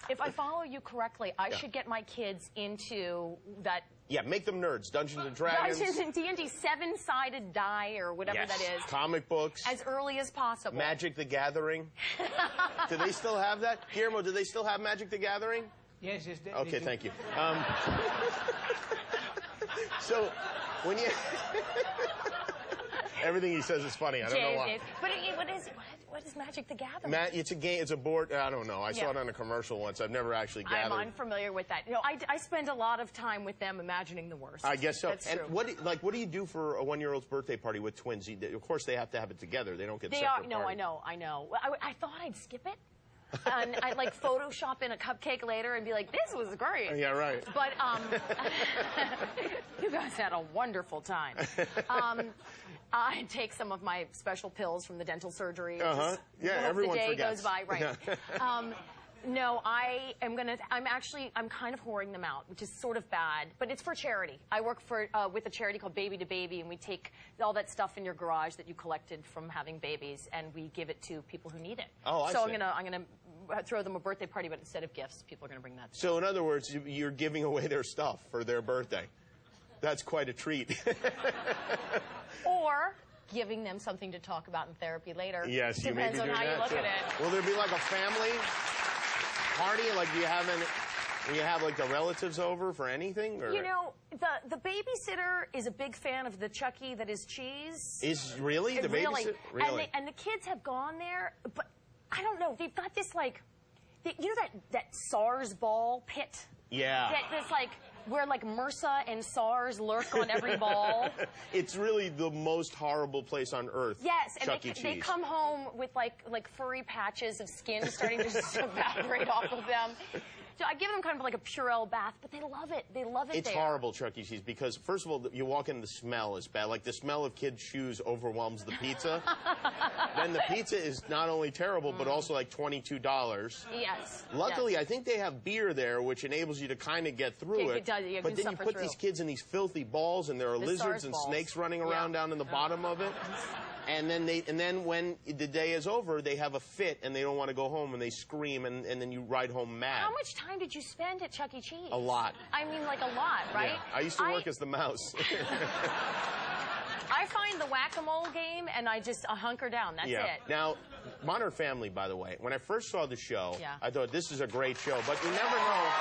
If I follow you correctly, I should get my kids into that. Yeah, make them nerds. Dungeons and Dragons. Dungeons and D&D, seven-sided die or whatever that is. Comic books. As early as possible. Magic the Gathering. Do they still have that? Guillermo, do they still have Magic the Gathering? Yes, yes. Okay, thank you. So, when you... Everything he says is funny. I don't know why. But what is Magic the Gathering? It's a game. It's a board. I don't know. I saw it on a commercial once. I've never actually gathered. I'm unfamiliar with that. You know, I spend a lot of time with them imagining the worst. I guess so. That's and true. what do you do for a one-year-old's birthday party with twins? Of course, they have to have it together. They don't get separate No, parties. I know. I thought I'd skip it. And I'd like Photoshop in a cupcake later and be like, this was great. Yeah, right. But you guys had a wonderful time. I take some of my special pills from the dental surgery. Yeah, everyone forgets. The day forgets. goes by, right. No, I'm kind of hoarding them out, which is sort of bad, but it's for charity. I work for with a charity called Baby to Baby, and we take all that stuff in your garage that you collected from having babies, and we give it to people who need it. Oh, I see. So I'm gonna throw them a birthday party, but instead of gifts, people are gonna bring that. So in other words, you're giving away their stuff for their birthday. That's quite a treat. Or giving them something to talk about in therapy later. Yes, you may be doing that. Depends on how you look at it. Will there be like a family party? Like, do you have like the relatives over for anything? Or? You know, the babysitter is a big fan of the Chucky that is cheese. Is really the babysitter? Really? And the kids have gone there, but I don't know. They've got this like, you know that SARS ball pit? Yeah. That's like where like MRSA and SARS lurk on every ball. It's really the most horrible place on earth. Yes, and Chuck E. Cheese. They come home with like furry patches of skin starting to just evaporate off of them. So I give them kind of like a Purell bath, but they love it. They love it. It's horrible, Chuck E. Cheese, because first of all, you walk in, the smell is bad. Like the smell of kids' shoes overwhelms the pizza. Then the pizza is not only terrible, but also like $22. Yes. Luckily, yes. I think they have beer there, which enables you to kind of get through it. Yeah, but then you put these kids in these filthy balls, and there are lizards and snakes running around down in the bottom of it. And then when the day is over, they have a fit and they don't want to go home and they scream and then you ride home mad. How much time did you spend at Chuck E. Cheese? A lot. I mean, like a lot, right? Yeah. I used to work as the mouse. I find the whack-a-mole game and I just hunker down. That's it. Now, Modern Family, by the way, when I first saw the show, I thought this is a great show, but you never know.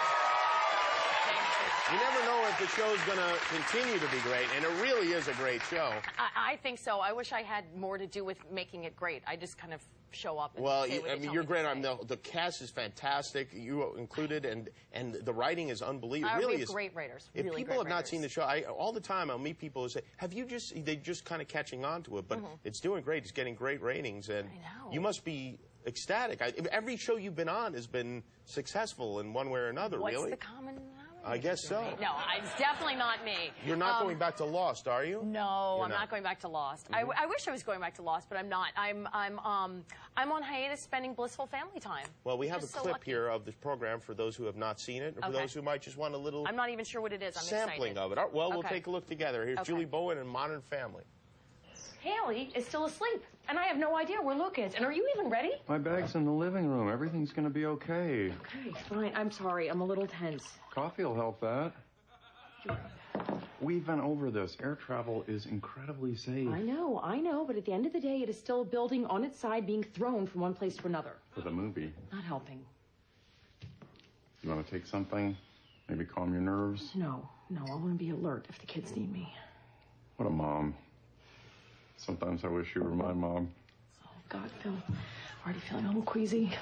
You never know if the show's going to continue to be great, and it really is a great show. I think so. I wish I had more to do with making it great. I just kind of show up and well, say what I mean, tell you're me great. The cast is fantastic, you included, and the writing is unbelievable. Really, we have great writers. If really people great have not writers. seen the show, all the time I'll meet people who say, they're just kind of catching on to it, but it's doing great. It's getting great ratings, and you must be ecstatic. Every show you've been on has been successful in one way or another, really. What's the common denominator? I guess so. No, it's definitely not me. You're not going back to Lost, are you? No, I'm not going back to Lost. I wish I was going back to Lost, but I'm not. I'm on hiatus spending blissful family time. Well, we have a clip here of this program for those who have not seen it, or for those who might just want a little I'm not even sure what it is. I'm sampling excited. of it. Well, we'll take a look together. Here's Julie Bowen and Modern Family. Haley is still asleep, and I have no idea where Luke is. And are you even ready? My bag's in the living room. Everything's going to be okay. Okay, fine. I'm sorry. I'm a little tense. Coffee will help that. We've been over this. Air travel is incredibly safe. I know, but at the end of the day, it is still a building on its side being thrown from one place to another. For the movie. Not helping. You want to take something? Maybe calm your nerves? No, I want to be alert if the kids need me. What a mom. Sometimes I wish you were my mom. Oh, God, Phil. Already feeling a little queasy.